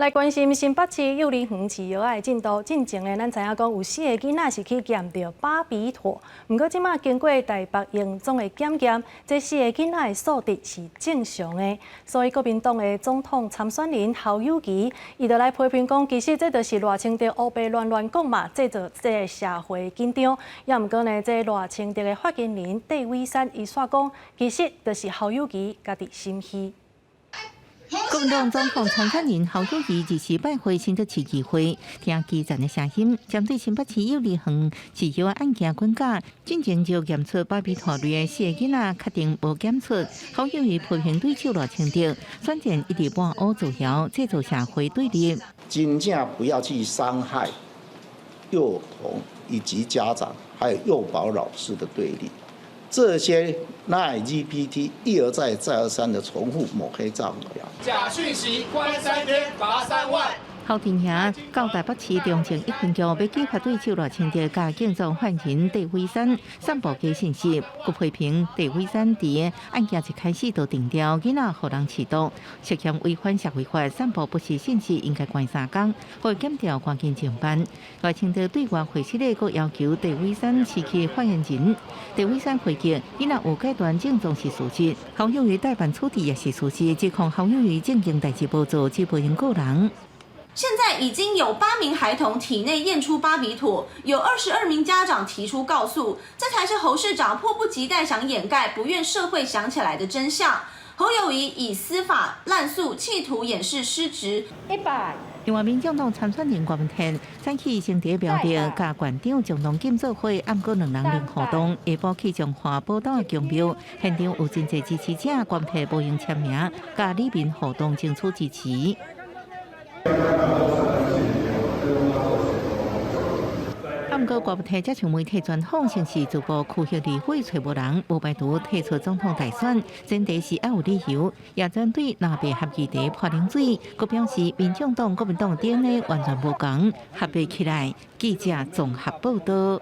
来关心新北市幼儿园饲药仔的进度。进前呢，咱知影讲有4个囡仔是去验到巴比妥，不过即马经过台北营总的检验，这4个囡仔的数值是正常的。所以国民党的总统参选人侯友宜，伊就来批评讲，其实这就是赖清德乌白乱讲嘛，制造这个社会紧张。也毋过呢，这赖清德的发言人戴伟山伊说讲，其实就是侯友宜家己心虚。 国民党总统参选人侯友宜日前拜会新竹市议会，听基层的声音，针对新北市幼儿园饲药案件滚价，进前就验出巴比妥类的4个囡仔确定无检出。侯友宜批评对手赖清德，选战一直半乌造谣，制造社会对立。尽量不要去伤害幼童以及家长，还有幼保老师的对立。 这些赖 GPT 一而再、再而三的重复抹黑造谣，假讯息关3天，罚3万。 侯天霞到台北市中正1分局，要揭发对手赖清德甲警总犯人戴伟山散布假信息，佮批评戴伟山伫案件一开始就定调囡仔互人饲毒，涉嫌违反社会法，散布不实信息应该关3天，或检调赶紧侦办。赖清德对外回息的佮要求戴伟山辞去发言人，戴伟山回击囡仔有阶段症状是事实，侯友宜代办处理也是事实，指控侯友宜正经代志无做，只不因个人。 现在已经有8名孩童体内验出巴比妥，有22名家长提出告诉，这才是侯市长迫不及待想掩盖、不愿社会想起来的真相。侯友宜以司法滥诉，企图掩饰失职。另外，民进党参选人郭文天早起先伫标定，甲馆长共同禁做伙，暗过2人零活动。下晡去中华宝岛公庙，现场有真侪支持者关贴无用签名，甲里面活动争取支持。 不过，郭文天接受媒体专访，称是自部区域议会找无人，无排除提出总统大选，前提是要有理由，也针对南北合议题泼冷水。佮表示，民进党、国民党 DNA 完全无同，合并起来。记者综合报道。